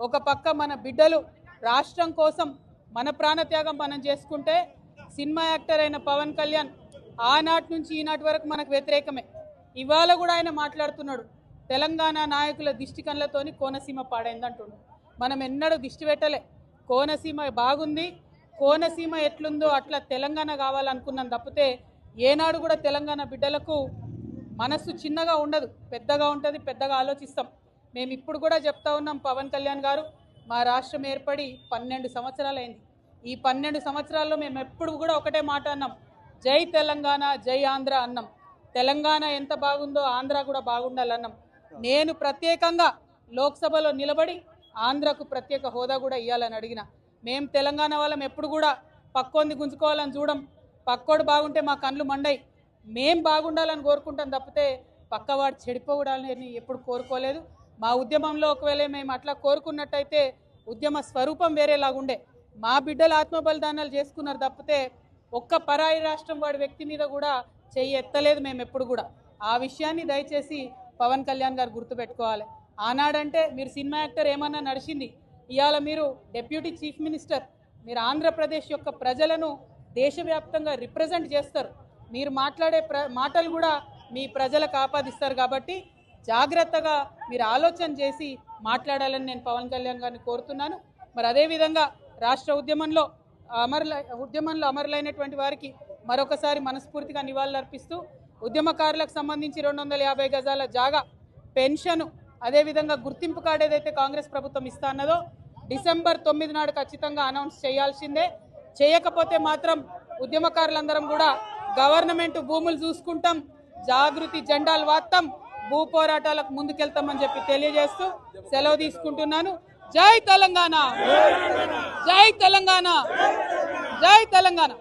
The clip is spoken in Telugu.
ఒక పక్క మన బిడ్డలు రాష్ట్రం కోసం మన ప్రాణత్యాగం మనం చేసుకుంటే సినిమా యాక్టర్ అయిన పవన్ కళ్యాణ్ ఆనాటి నుంచి ఈనాటి వరకు మనకు వ్యతిరేకమే. ఇవాళ కూడా ఆయన మాట్లాడుతున్నాడు, తెలంగాణ నాయకుల దిష్టి కళ్ళతోని కోనసీమ పాడైందంటున్నాడు. మనం ఎన్నడూ దిష్టి పెట్టలే. కోనసీమ బాగుంది, కోనసీమ ఎట్లుందో అట్లా తెలంగాణ కావాలనుకున్నాం తప్పితే ఏనాడు కూడా తెలంగాణ బిడ్డలకు మనస్సు చిన్నగా ఉండదు, పెద్దగా ఉంటుంది, పెద్దగా ఆలోచిస్తాం. మేము ఇప్పుడు కూడా చెప్తా ఉన్నాం, పవన్ కళ్యాణ్ గారు మా రాష్ట్రం ఏర్పడి 12 సంవత్సరాలైంది. ఈ 12 సంవత్సరాల్లో మేము ఎప్పుడు కూడా ఒకటే మాట అన్నాం, జై తెలంగాణ జై ఆంధ్ర అన్నాం. తెలంగాణ ఎంత బాగుందో ఆంధ్ర కూడా బాగుండాలన్నాం. నేను ప్రత్యేకంగా లోక్సభలో నిలబడి ఆంధ్రకు ప్రత్యేక హోదా కూడా ఇవ్వాలని అడిగిన. మేము తెలంగాణ వాళ్ళం ఎప్పుడు కూడా పక్కోంది గుంజుకోవాలని చూడం. పక్కోడు బాగుంటే మా కళ్ళు మండయి. మేం బాగుండాలని కోరుకుంటాం తప్పితే పక్కవాడు చెడిపోవడాలని ఎప్పుడు కోరుకోలేదు. మా ఉద్యమంలో ఒకవేళ మేము అట్లా కోరుకున్నట్టయితే ఉద్యమ స్వరూపం వేరేలాగుండే. మా బిడ్డలు ఆత్మబలిదానాలు చేసుకున్నారు తప్పితే ఒక్క పరాయి రాష్ట్రం వాడి వ్యక్తి మీద కూడా చెయ్యి ఎత్తలేదు మేము ఎప్పుడు కూడా. ఆ విషయాన్ని దయచేసి పవన్ కళ్యాణ్ గారు గుర్తుపెట్టుకోవాలి. ఆనాడంటే మీరు సినిమా యాక్టర్ ఏమన్నా నడిచింది, ఇవాళ మీరు డిప్యూటీ చీఫ్ మినిస్టర్. మీరు ఆంధ్రప్రదేశ్ యొక్క ప్రజలను దేశవ్యాప్తంగా రిప్రజెంట్ చేస్తారు. మీరు మాట్లాడే మాటలు కూడా మీ ప్రజలకు ఆపాదిస్తారు. కాబట్టి జాగ్రత్తగా మీరు ఆలోచన చేసి మాట్లాడాలని నేను పవన్ కళ్యాణ్ గారిని కోరుతున్నాను. మరి అదేవిధంగా రాష్ట్ర ఉద్యమంలో అమరులైనటువంటి వారికి మరొకసారి మనస్ఫూర్తిగా నివాళులు అర్పిస్తూ ఉద్యమకారులకు సంబంధించి 250 గజాల జాగా, పెన్షను, అదేవిధంగా గుర్తింపు కార్డు ఏదైతే కాంగ్రెస్ ప్రభుత్వం ఇస్తా అన్నదో డిసెంబర్ 9 నాడు ఖచ్చితంగా అనౌన్స్ చేయాల్సిందే. చేయకపోతే మాత్రం ఉద్యమకారులందరం కూడా గవర్నమెంట్ భూములు చూసుకుంటాం, జాగృతి జెండాలు వాత్తాం, భూ పోరాటాలకు ముందుకెళ్తామని చెప్పి తెలియజేస్తూ సెలవు తీసుకుంటున్నాను. జై తెలంగాణ, జై తెలంగాణ, జై తెలంగాణ.